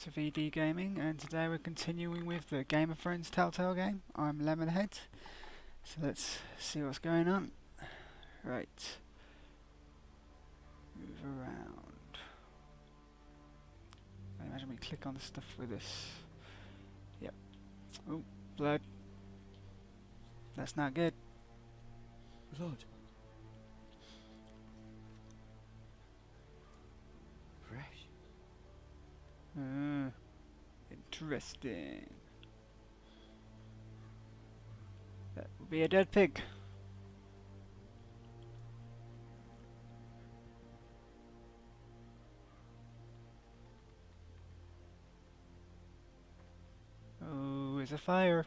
to VD Gaming, and today we're continuing with the Game of Thrones Telltale game. I'm Lemmonheads, so let's see what's going on. Right, move around. I imagine we click on the stuff with this. Yep. Oh, blood. That's not good. Blood. Fresh. Interesting. That would be a dead pig. Oh, there's a fire.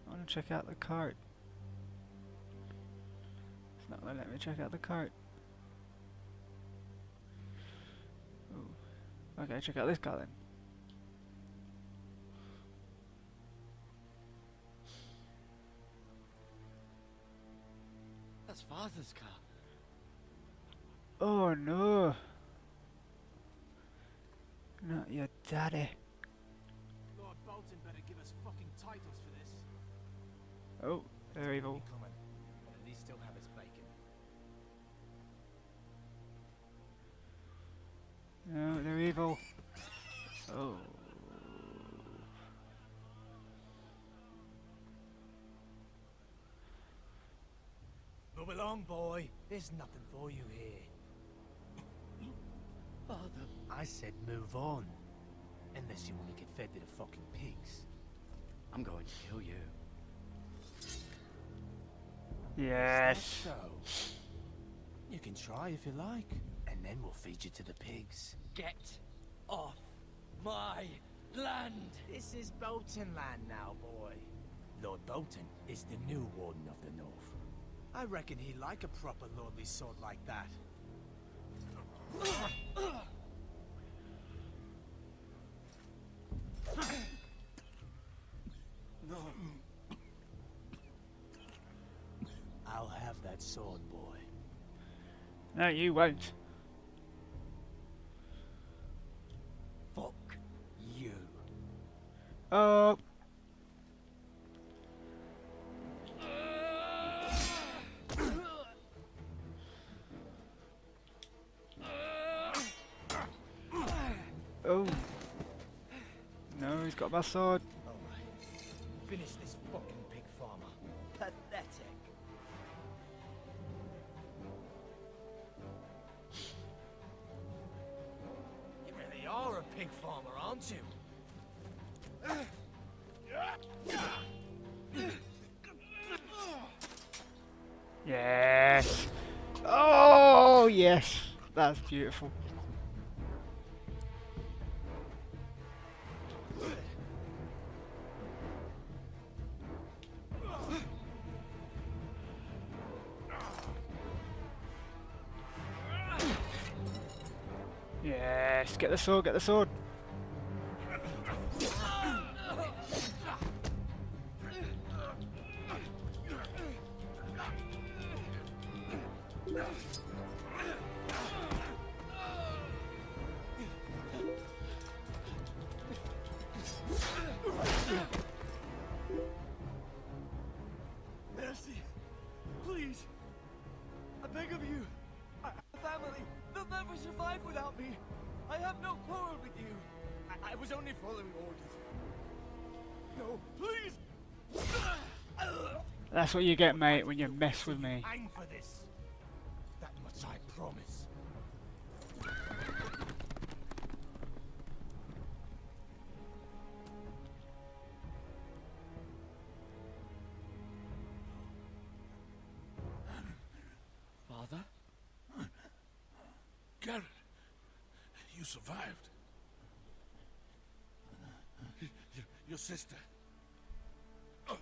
I want to check out the cart. It's not going to let me check out the cart. Ooh. Okay, check out this car then. That's Father's car. Oh no! Not your daddy. Lord Bolton better give us fucking titles for this. Oh, they're evil. Coming. At least still have his bacon. No, they're evil. Oh. Move along, boy. There's nothing for you here. Father. I said move on. Unless you want to get fed to the fucking pigs. I'm going to kill you. Yes. So, you can try if you like, and then we'll feed you to the pigs. Get off my land. This is Bolton land now, boy. Lord Bolton is the new Warden of the North. I reckon he'd like a proper lordly sword like that. No. I'll have that sword, boy. No, you won't. Fuck you. Oh. Oh. No, he's got my sword. Alright. Finish this fucking pig farmer. Pathetic. You really are a pig farmer, aren't you? Yes. Oh, yes. That's beautiful. Yes, get the sword, get the sword. Mercy, please. I beg of you. I have a family. They'll never survive without me. I have no quarrel with you. I was only following orders. No, please. That's what you get, mate, when you mess with me. Hang for this. That much I promise. Father? Garrett, you survived. Your sister. Oh,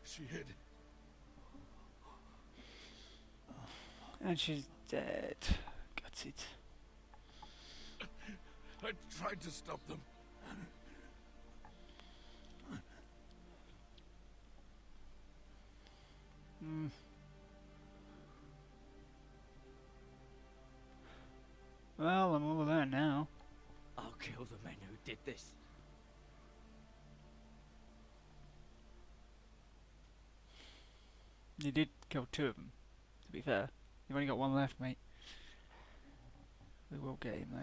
she hid. And she's dead. Got it. I tried to stop them. Well, I'm all alone now. I'll kill the men who did this. You did kill 2 of them, to be fair. You've only got 1 left, mate. We will get him, though.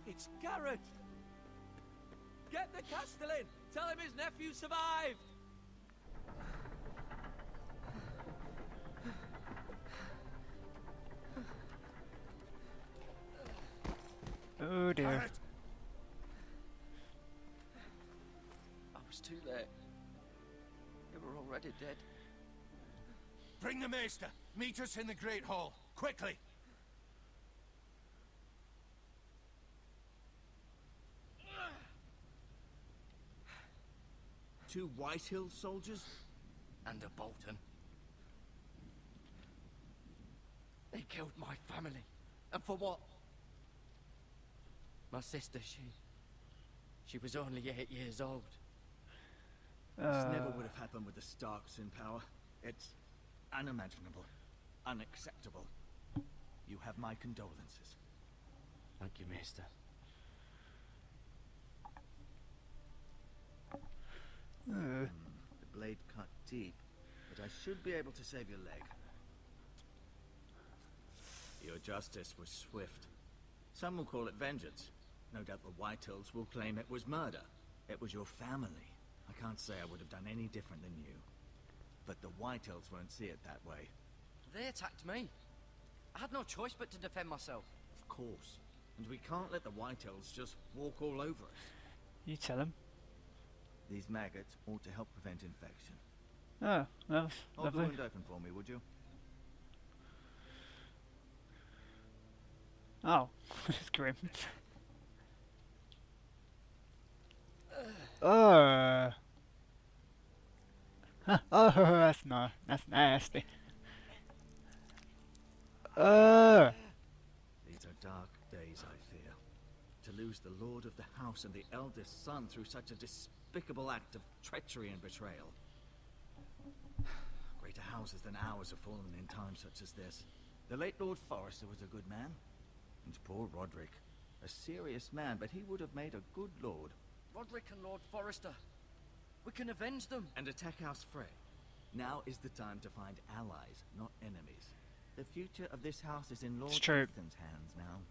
It's Garrett! Get the Castellan! Tell him his nephew survived! Oh dear. Garrett, I was too late. They were already dead. bring the Maester. Meet us in the Great Hall. Quickly. Two White Hill soldiers? And a Bolton. They killed my family. And for what? My sister, she was only 8 years old. This never would have happened with the Starks in power. It's unimaginable. Unacceptable. You have my condolences. Thank you, Maester. The blade cut deep, but I should be able to save your leg. Your justice was swift. Some will call it vengeance. No doubt the Whitehills will claim it was murder. It was your family. I can't say I would have done any different than you. But the Whitehills won't see it that way. They attacked me. I had no choice but to defend myself. Of course. And we can't let the Whitehills just walk all over us. You tell him. These maggots ought to help prevent infection. Oh, that was Hold the lovely. wound open for me, would you? Oh, it's grim. Oh. Huh. Oh, that's not. That's nasty. These are dark days, I fear. To lose the lord of the house and the eldest son through such a despicable act of treachery and betrayal. Greater houses than ours have fallen in times such as this. The late Lord Forrester was a good man. And poor Roderick. A serious man, but he would have made a good lord. Roderick and Lord Forrester. We can avenge them. And attack House Frey. Now is the time to find allies, not enemies. The future of this house is in Lord It's true. Ethan's hands now.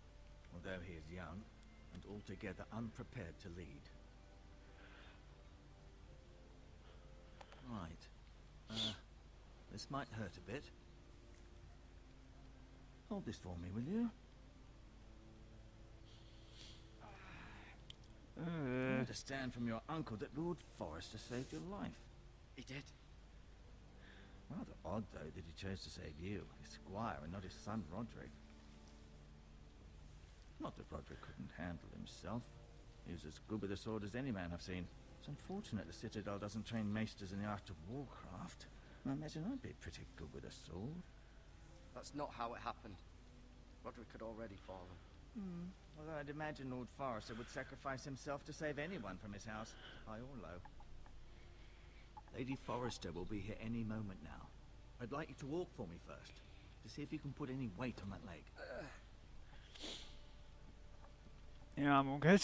Although he is young, and altogether unprepared to lead. Right. This might hurt a bit. Hold this for me, will you? I understand from your uncle that Lord Forrester saved your life. He did. Rather odd, though, that he chose to save you, his squire, and not his son Roderick. Not that Roderick couldn't handle himself. He was as good with a sword as any man I've seen. It's unfortunate the Citadel doesn't train maesters in the art of warcraft. I imagine I'd be pretty good with a sword. That's not how it happened. Roderick had already fallen. Although I'd imagine Lord Forrester would sacrifice himself to save anyone from his house, high or low. Lady Forrester will be here any moment now. I'd like you to walk for me first, to see if you can put any weight on that leg. Yeah, I'm all good.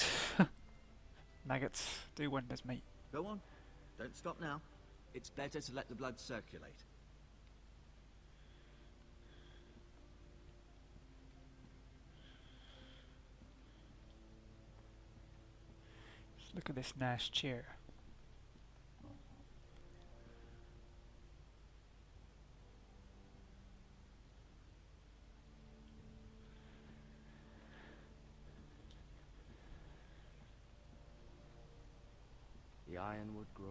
Maggots do wonders, mate. Go on. Don't stop now. It's better to let the blood circulate. Just look at this nice chair. The Ironwood Grove.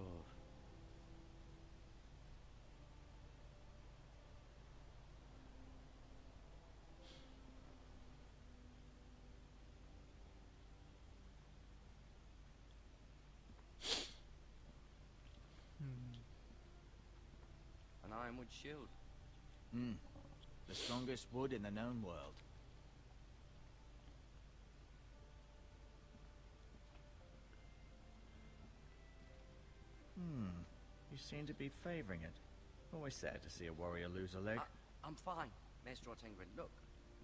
An ironwood shield. The strongest wood in the known world. You seem to be favouring it. Always sad to see a warrior lose a leg. I'm fine, Maestro Tengrin. Look,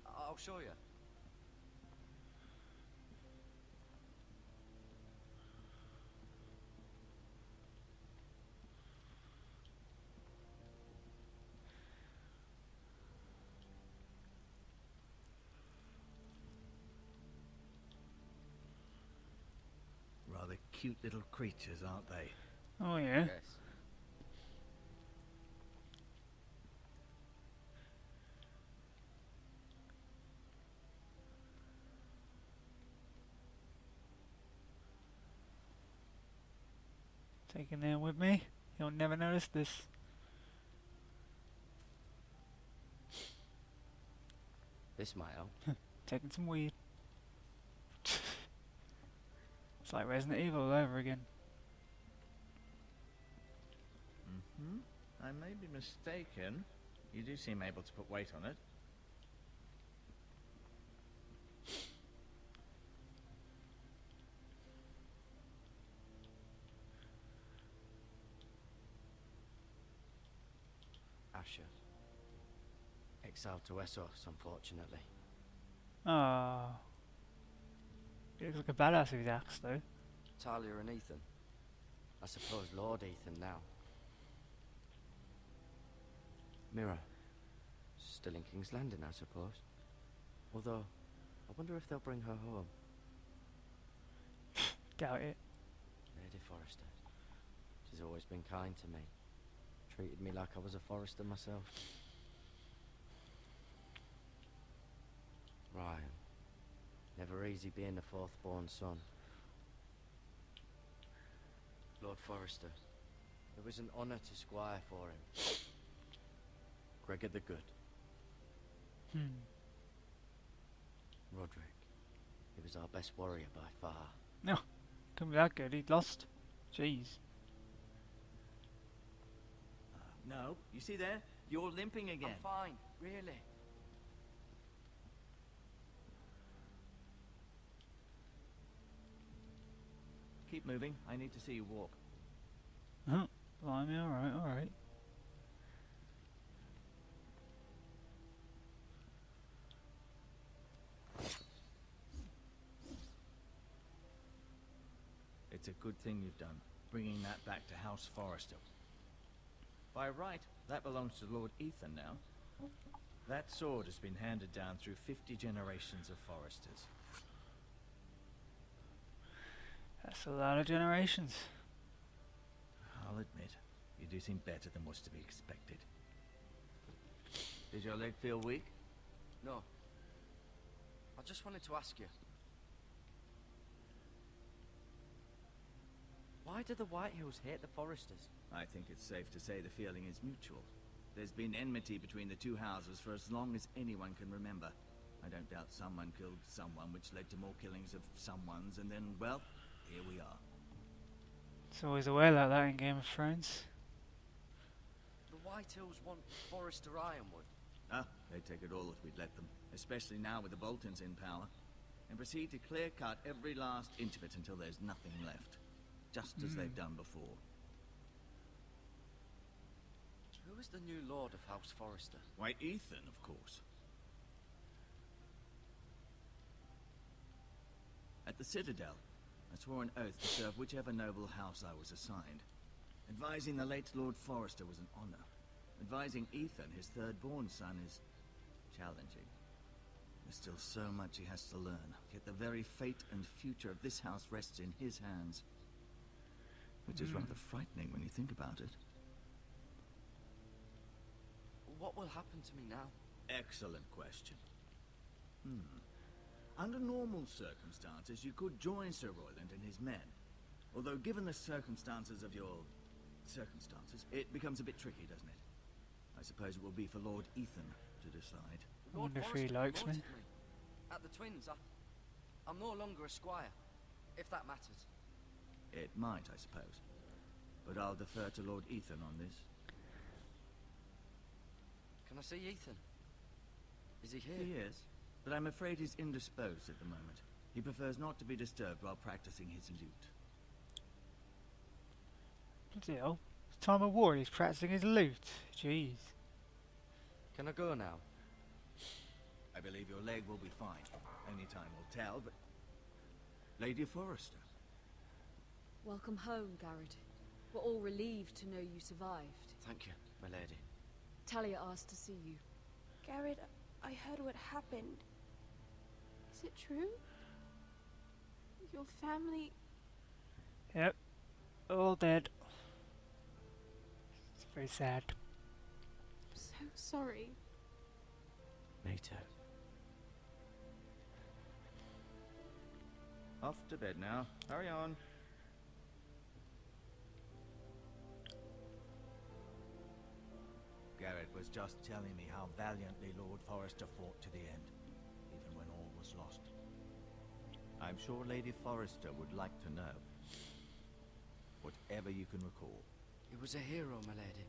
I'll show you. Rather cute little creatures, aren't they? Oh yeah. Yes. Taking them with me. You'll never notice this. This might help. Taking some weed. It's like Resident Evil all over again. I may be mistaken. You do seem able to put weight on it. Asher. Exiled to Essos, unfortunately. Oh. He looks like a badass with his axe though. Talia and Ethan. I suppose Lord Ethan now. Mira. Still in King's Landing, I suppose. Although, I wonder if they'll bring her home. Doubt it. Lady Forrester. She's always been kind to me. Treated me like I was a Forrester myself. Ryan. Never easy being the fourth-born son. Lord Forrester. It was an honour to squire for him. Gregor the Good. Roderick. He was our best warrior by far. No. Couldn't be that good. He'd lost. Jeez. No, you see there? You're limping again. I'm fine, really. Keep moving. I need to see you walk. Oh, blimey, alright, alright. It's a good thing you've done, bringing that back to House Forrester. By right, that belongs to Lord Ethan now. That sword has been handed down through 50 generations of Forresters. That's a lot of generations. I'll admit, you do seem better than was to be expected. Does your leg feel weak? No. I just wanted to ask you. Why do the White Hills hate the Forresters? I think it's safe to say the feeling is mutual. There's been enmity between the two houses for as long as anyone can remember. I don't doubt someone killed someone, which led to more killings of someones, and then, well, here we are. It's always a way like that in Game of Thrones. The White Hills want Forrester Ironwood. Ah, they'd take it all if we'd let them, especially now with the Boltons in power, and proceed to clear-cut every last inch of it until there's nothing left, just as they've done before. Who is the new Lord of House Forrester? Why, Ethan, of course. At the Citadel, I swore an oath to serve whichever noble house I was assigned. Advising the late Lord Forrester was an honor. Advising Ethan, his third-born son, is challenging. There's still so much he has to learn, yet the very fate and future of this house rests in his hands. Which is rather frightening when you think about it. What will happen to me now? Excellent question. Under normal circumstances, you could join Sir Royland and his men. Although, given the circumstances of your circumstances, it becomes a bit tricky, doesn't it? I suppose it will be for Lord Ethan to decide. I Lord wonder if he Forrester likes me. promoted At the Twins, I'm no longer a squire, if that matters. It might, I suppose. But I'll defer to Lord Ethan on this. Can I see Ethan? Is he here? He is, but I'm afraid he's indisposed at the moment. He prefers not to be disturbed while practicing his lute. Bloody hell. It's time of war and he's practicing his loot. Jeez. Can I go now? I believe your leg will be fine. Only time will tell, but... Lady Forrester. Welcome home, Garrett. We're all relieved to know you survived. Thank you, my lady. Talia asked to see you. Garrett, I heard what happened. Is it true? Your family... Yep. All dead. It's very sad. I'm so sorry. Me too. Off to bed now. Hurry on. Garrett was just telling me how valiantly Lord Forrester fought to the end, even when all was lost. I'm sure Lady Forrester would like to know. Whatever you can recall. He was a hero, my lady.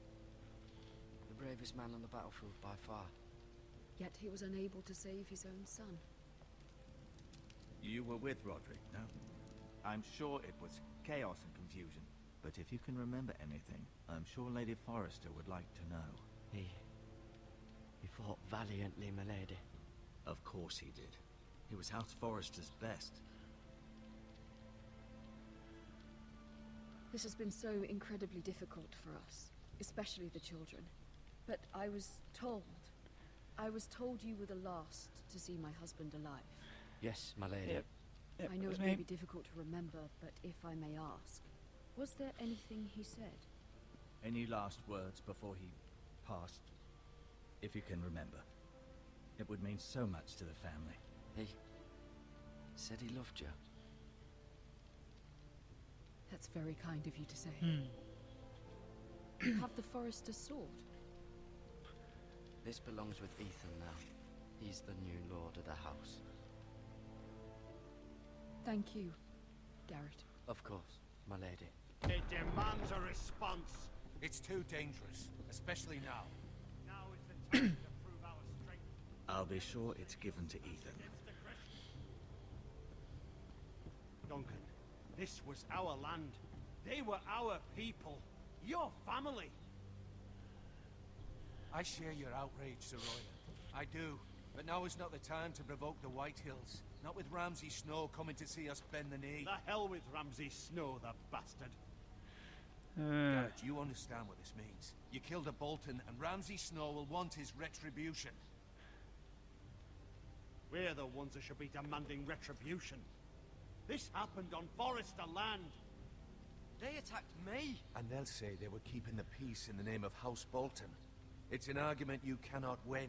The bravest man on the battlefield by far. Yet he was unable to save his own son. You were with Roderick, no? I'm sure it was chaos and confusion. But if you can remember anything, I'm sure Lady Forrester would like to know. He fought valiantly, my lady. Of course he did. He was House Forrester's best. This has been so incredibly difficult for us, especially the children. But I was told you were the last to see my husband alive. Yes, my lady. Yep. Yep, I know was it may me. be difficult to remember, but if I may ask, was there anything he said? Any last words before he passed? If you can remember. It would mean so much to the family. He said he loved you. That's very kind of you to say. Hmm. You have the Forrester's sword. This belongs with Ethan now. He's the new lord of the house. Thank you, Garrett. Of course, my lady. It demands a response. It's too dangerous, especially now. Now is the time to prove our strength. I'll be sure it's given to Ethan. Duncan, this was our land. They were our people. Your family. I share your outrage, Sir Royland. I do. But now is not the time to provoke the Whitehills. Not with Ramsay Snow coming to see us bend the knee. The hell with Ramsay Snow, the bastard. Garrett, you understand what this means. You killed a Bolton, and Ramsay Snow will want his retribution. We're the ones that should be demanding retribution. This happened on Forrester land. They attacked me! And they'll say they were keeping the peace in the name of House Bolton. It's an argument you cannot win.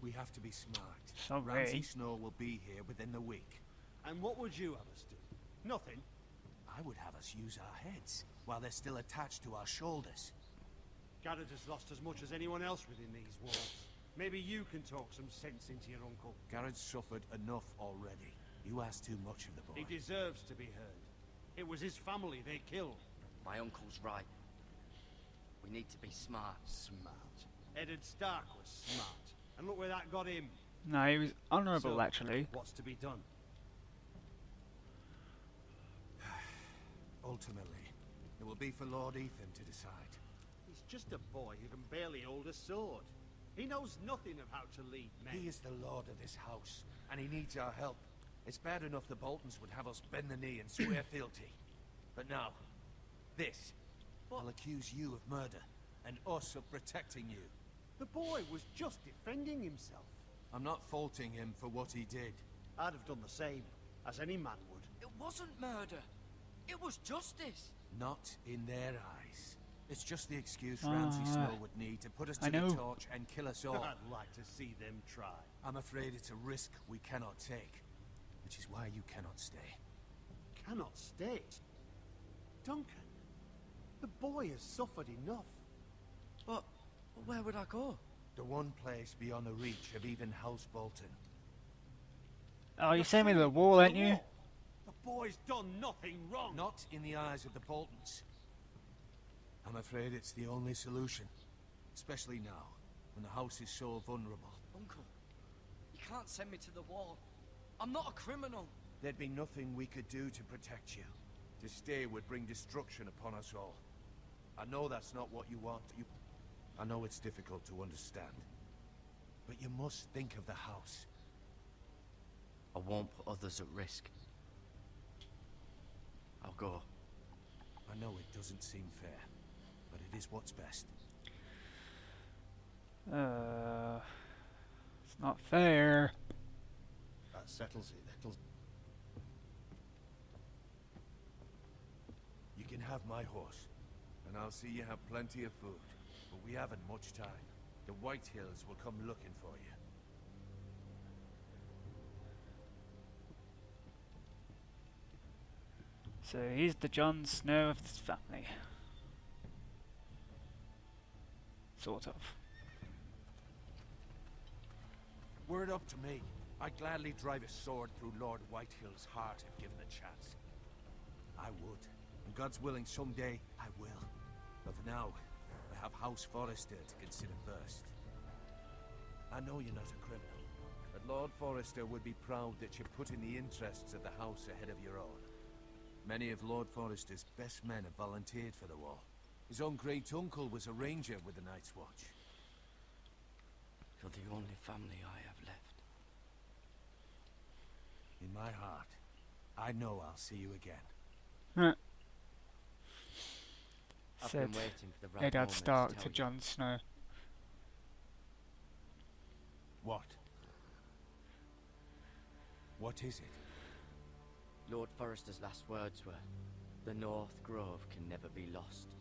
We have to be smart. Sorry. Ramsay Snow will be here within the week. And what would you have us do? Nothing. I would have us use our heads, while they're still attached to our shoulders. Garrett has lost as much as anyone else within these walls. Maybe you can talk some sense into your uncle. Garrett's suffered enough already. You ask too much of the boy. He deserves to be heard. It was his family they killed. My uncle's right. We need to be smart. Smart. Eddard Stark was smart. And look where that got him. No, he was honourable, So, actually. What's to be done? Ultimately, it will be for Lord Ethan to decide. He's just a boy who can barely hold a sword. He knows nothing of how to lead men. He is the lord of this house, and he needs our help. It's bad enough the Boltons would have us bend the knee and swear fealty. But now, this. I'll accuse you of murder, and us of protecting you. The boy was just defending himself. I'm not faulting him for what he did. I'd have done the same, as any man would. It wasn't murder. It was justice. Not in their eyes. It's just the excuse Ramsay Snow would need to put us I to the know. torch and kill us all. I'd like to see them try. I'm afraid it's a risk we cannot take, which is why you cannot stay. Cannot stay. Duncan, the boy has suffered enough. But where would I go? The one place beyond the reach of even House Bolton. Oh, you sent me to the wall, ain't you? The boy's done nothing wrong. Not in the eyes of the Boltons. I'm afraid it's the only solution. Especially now, when the house is so vulnerable. Uncle, you can't send me to the wall. I'm not a criminal. There'd be nothing we could do to protect you. To stay would bring destruction upon us all. I know that's not what you want. I know it's difficult to understand. But you must think of the house. I won't put others at risk. I'll go. I know it doesn't seem fair, but it is what's best. It's not fair. That settles it. You can have my horse, and I'll see you have plenty of food. But we haven't much time. The White Hills will come looking for you. So he's the Jon Snow of this family. Sort of. Were it up to me, I'd gladly drive a sword through Lord Whitehill's heart if given a chance. I would. And God's willing, someday I will. But for now, I have House Forrester to consider first. I know you're not a criminal, but Lord Forrester would be proud that you're putting the interests of the house ahead of your own. Many of Lord Forrester's best men have volunteered for the war. His own great-uncle was a ranger with the Night's Watch. You're the only family I have left. In my heart, I know I'll see you again. I've Said been waiting for the right Eddard moment Stark tell to you. Jon Snow. What? What is it? Lord Forrester's last words were, "The North Grove can never be lost."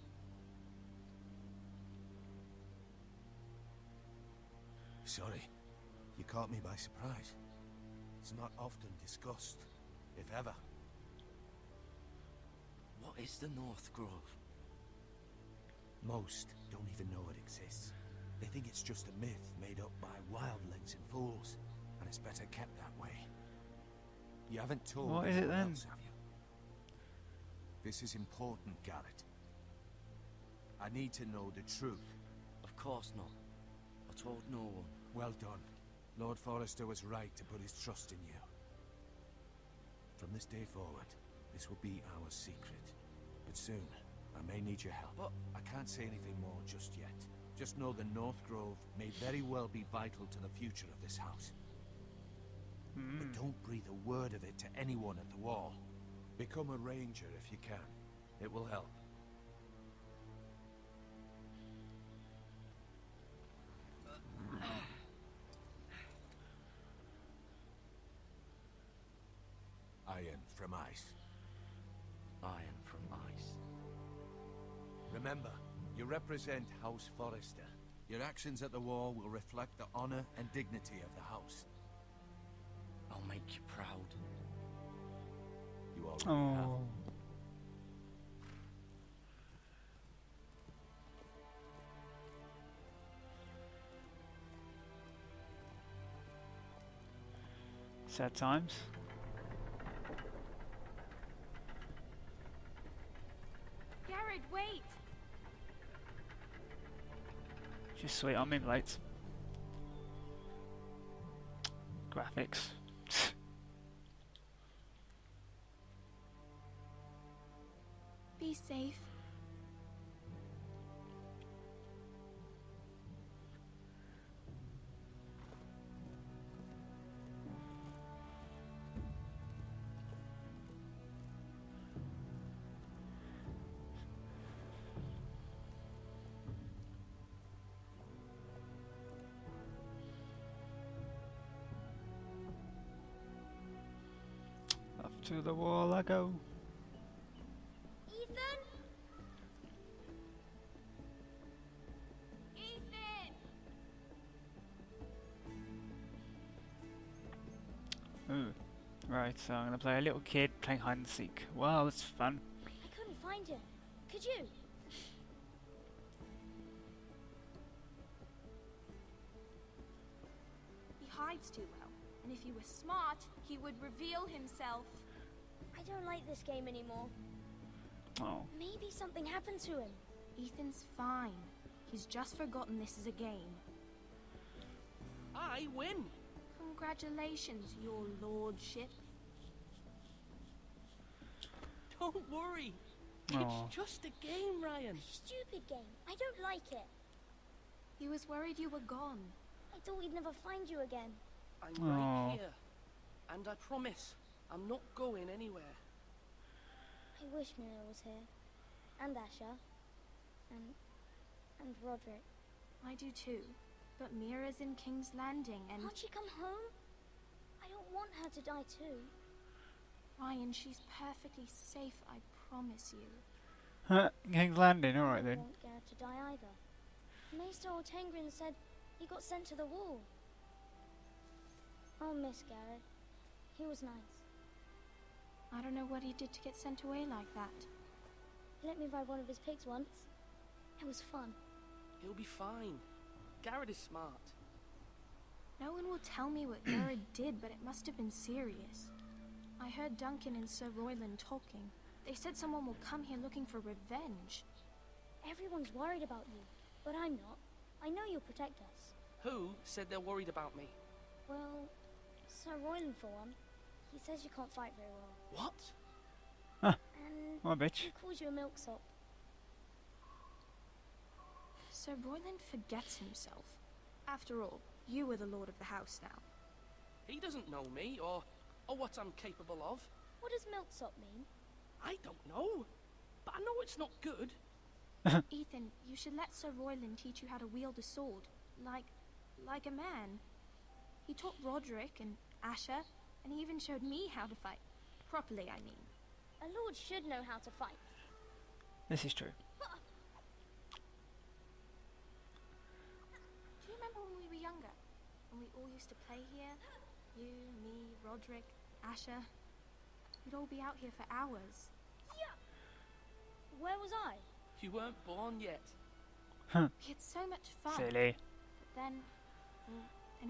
Sorry, you caught me by surprise. It's not often discussed, if ever. What is the North Grove? Most don't even know it exists. They think it's just a myth made up by wildlings and fools, and it's better kept that way. You haven't told What is it anyone then? else, have you? This is important, Garrett. I need to know the truth. Of course not. I told no one. Well done. Lord Forrester was right to put his trust in you. From this day forward, this will be our secret. But soon, I may need your help. What? I can't say anything more just yet. Just know the North Grove may very well be vital to the future of this house. But don't breathe a word of it to anyone at the wall. Become a ranger if you can. It will help. Iron from ice. Iron from ice. Remember, you represent House Forrester. Your actions at the wall will reflect the honor and dignity of the house. I'll make you proud. You already have. Oh. Sad times. Garrett, wait! Just sweet on me plates. Graphics. Be safe. Up to the wall I go. Ethan? Ethan! Ooh. Right, so I'm gonna play a little kid playing hide and seek. Wow, that's fun. I couldn't find him. Could you? He hides too well, and if he was smart, he would reveal himself. I don't like this game anymore. Oh. Maybe something happened to him. Ethan's fine. He's just forgotten this is a game. I win. Congratulations, your lordship. Don't worry. Aw. It's just a game, Ryan. Stupid game. I don't like it. He was worried you were gone. I thought we'd never find you again. I'm Aw. right here. And I promise, I'm not going anywhere. I wish Mira was here. And Asher. And Roderick. I do too. But Mira's in King's Landing and... Can't she come home? I don't want her to die too. Ryan, she's perfectly safe, I promise you. King's Landing, alright I then. don't want Gareth to die either. Maester Ortengrin said he got sent to the wall. I'll miss Gareth. He was nice. I don't know what he did to get sent away like that. He let me ride one of his pigs once. It was fun. He'll be fine. Garrett is smart. No one will tell me what Garrett did, but it must have been serious. I heard Duncan and Sir Royland talking. They said someone will come here looking for revenge. Everyone's worried about you, but I'm not. I know you'll protect us. Who said they're worried about me? Well, Sir Royland for one. He says you can't fight very well. What? And Oh, bitch. he calls you a milksop. Sir Royland forgets himself. After all, you are the lord of the house now. He doesn't know me or what I'm capable of. What does milksop mean? I don't know. But I know it's not good. Ethan, you should let Sir Royland teach you how to wield a sword. Like a man. He taught Roderick and Asher, and he even showed me how to fight. Properly, I mean. A lord should know how to fight. This is true. Do you remember when we were younger? When we all used to play here? You, me, Roderick, Asher. We'd all be out here for hours. Where was I? You weren't born yet. We had so much fun. Silly. But then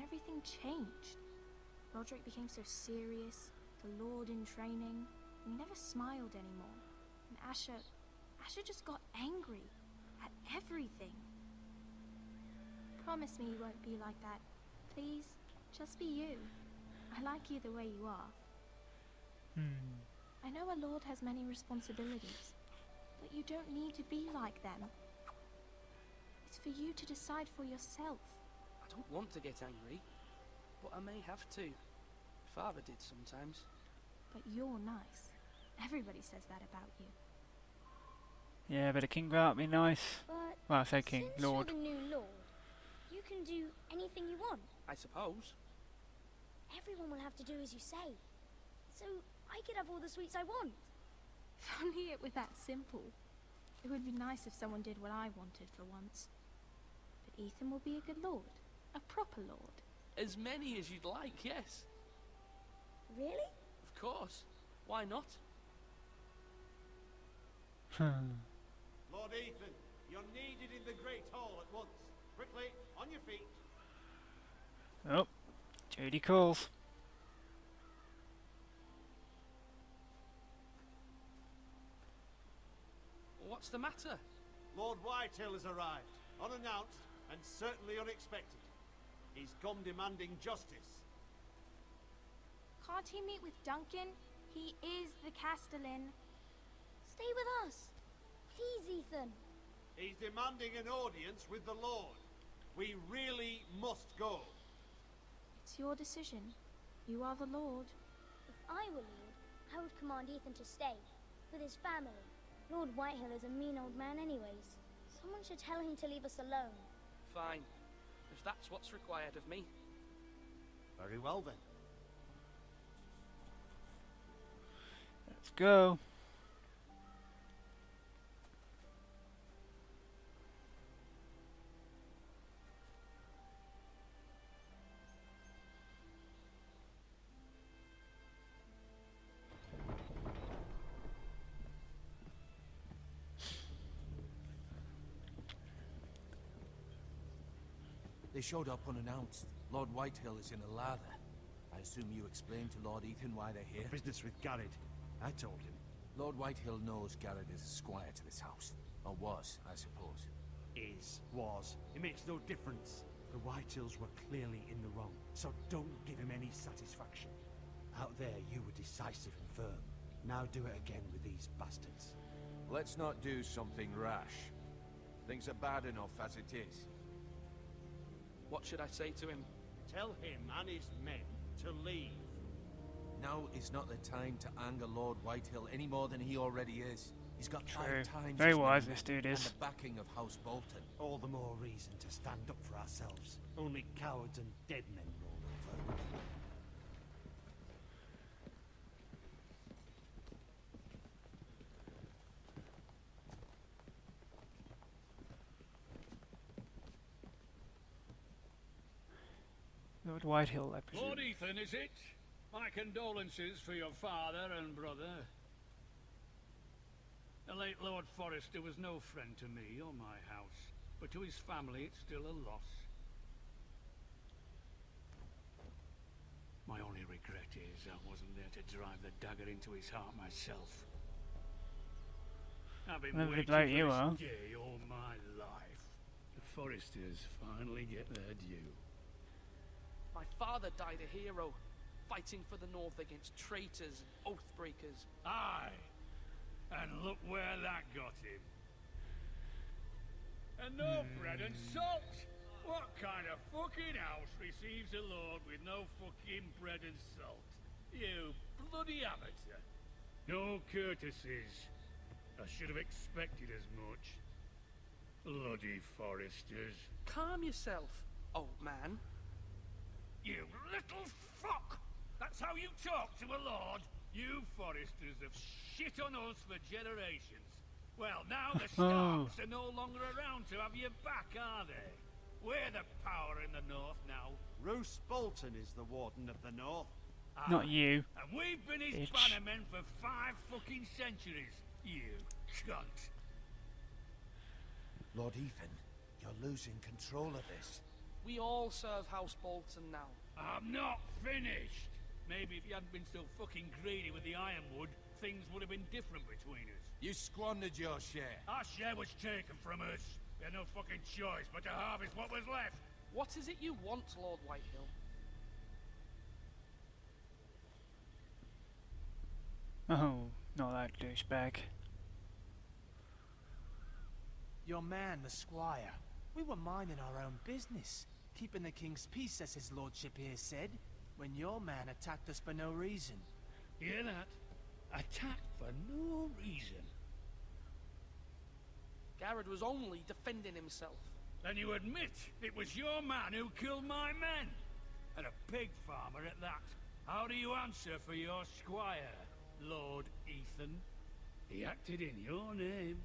everything changed. Roderick became so serious, the Lord in training, and he never smiled anymore. And Asher just got angry at everything. Promise me you won't be like that. Please, just be you. I like you the way you are. I know a lord has many responsibilities, but you don't need to be like them. It's for you to decide for yourself. I don't want to get angry, but I may have to. Father did sometimes. But you're nice. Everybody says that about you. Yeah, but a king go out be nice. But Well, I say king, since lord. you're the new lord, you can do anything you want. I suppose. Everyone will have to do as you say. So I could have all the sweets I want. If only it were that simple. It would be nice if someone did what I wanted for once. But Ethan will be a good lord. A proper lord. As many as you'd like, yes. Really? Of course. Why not? Lord Ethan, you're needed in the Great Hall at once. Quickly, on your feet. Oh, Judy calls. What's the matter? Lord Whitehill has arrived, unannounced and certainly unexpected. He's come demanding justice. Can't he meet with Duncan? He is the Castellan. Stay with us. Please, Ethan. He's demanding an audience with the Lord. We really must go. It's your decision. You are the lord. If I were lord, I would command Ethan to stay, with his family. Lord Whitehill is a mean old man anyways. Someone should tell him to leave us alone. Fine. If that's what's required of me. Very well then. Let's go. They showed up unannounced. Lord Whitehill is in a lather. I assume you explained to Lord Ethan why they're here? Business with Garrett. I told him. Lord Whitehill knows Garrett is a squire to this house. Or was, I suppose. Was. It makes no difference. The Whitehills were clearly in the wrong, so don't give him any satisfaction. Out there, you were decisive and firm. Now do it again with these bastards. Let's not do something rash. Things are bad enough as it is. What should I say to him? Tell him and his men to leave. Now is not the time to anger Lord Whitehill any more than he already is. He's got True. 5 times Very his wise men this dude and is. the backing of House Bolton. All the more reason to stand up for ourselves. Only cowards and dead men roll over. Lord Whitehill, I presume. Lord Ethan, is it? My condolences for your father and brother. The late Lord Forrester was no friend to me or my house, but to his family it's still a loss. My only regret is I wasn't there to drive the dagger into his heart myself. I've been Lovely waiting bloke for you this are. day all my life. The Forresters finally get their due. My father died a hero, fighting for the North against traitors and oath-breakers. Aye, and look where that got him. And no bread and salt! What kind of fucking house receives a lord with no fucking bread and salt? You bloody amateur. No courtesies. I should have expected as much. Bloody Forresters. Calm yourself, old man. You little fuck! That's how you talk to a lord? You Forresters have shit on us for generations. Well, now the Starks are no longer around to have your back, are they? We're the power in the north now. Roose Bolton is the Warden of the North. Not you. And we've been his Bitch. bannermen for 5 fucking centuries. You cunt. Lord Ethan, you're losing control of this. We all serve House Bolton now. I'm not finished. Maybe if you hadn't been so fucking greedy with the ironwood, things would have been different between us. You squandered your share. Our share was taken from us. We had no fucking choice but to harvest what was left. What is it you want, Lord Whitehill? Oh, not that douchebag. Your man, the squire. We were minding our own business, keeping the king's peace, as his lordship here said, when your man attacked us for no reason. Hear that? Attacked for no reason. Garrett was only defending himself. Then you admit it was your man who killed my men? And a pig farmer at that. How do you answer for your squire, Lord Ethan? He acted in your name.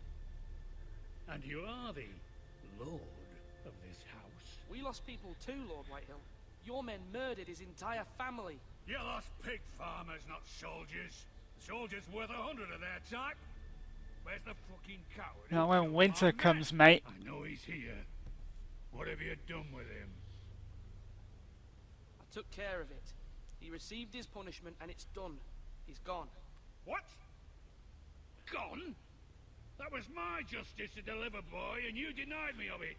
And you are the lord of this house. We lost people too, Lord Whitehill. Your men murdered his entire family. You lost pig farmers, not soldiers. Soldiers worth 100 of their type. Where's the fucking coward? Now who when killed winter my men? comes, mate. I know he's here. What have you done with him? I took care of it. He received his punishment and it's done. He's gone. What? Gone? That was my justice to deliver, boy, and you denied me of it.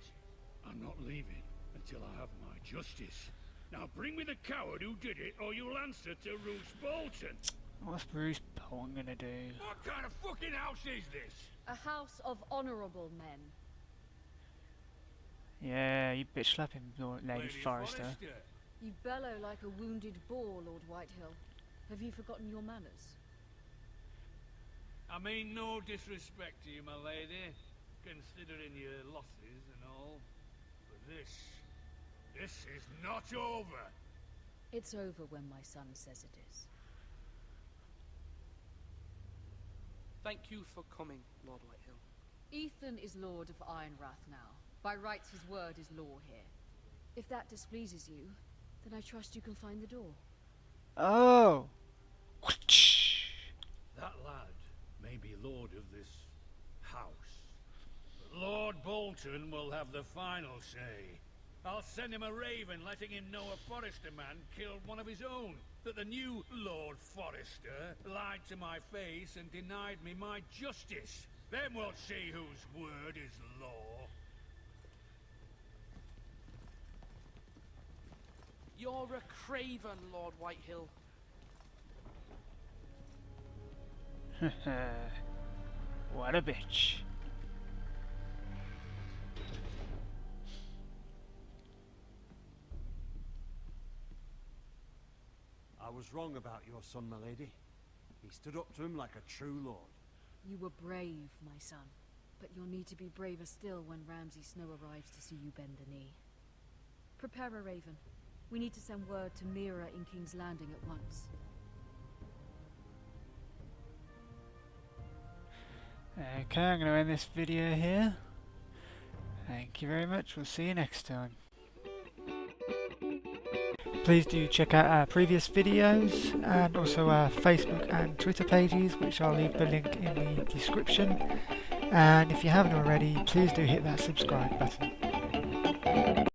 I'm not leaving until I have my justice. Now bring me the coward who did it, or you'll answer to Roose Bolton. What's Bruce Bolton gonna do? What kind of fucking house is this? A house of honorable men. Yeah, you bitch slap him, Lady Forrester. You bellow like a wounded boar, Lord Whitehill. Have you forgotten your manners? I mean no disrespect to you, my lady, considering your losses and all. But this is not over. It's over when my son says it is. Thank you for coming, Lord Whitehill. Ethan is Lord of Ironrath now. By rights his word is law here. If that displeases you, then I trust you can find the door. Oh! That lad may be lord of this house, but Lord Bolton will have the final say. I'll send him a raven letting him know a Forrester man killed one of his own. That the new Lord Forrester lied to my face and denied me my justice. Then we'll see whose word is law. You're a craven, Lord Whitehill. What a bitch. I was wrong about your son, my lady. He stood up to him like a true lord. You were brave, my son. But you'll need to be braver still when Ramsay Snow arrives to see you bend the knee. Prepare a raven. We need to send word to Mira in King's Landing at once. Okay, I'm going to end this video here. Thank you very much. We'll see you next time. Please do check out our previous videos and also our Facebook and Twitter pages, which I'll leave the link in the description. And if you haven't already, please do hit that subscribe button.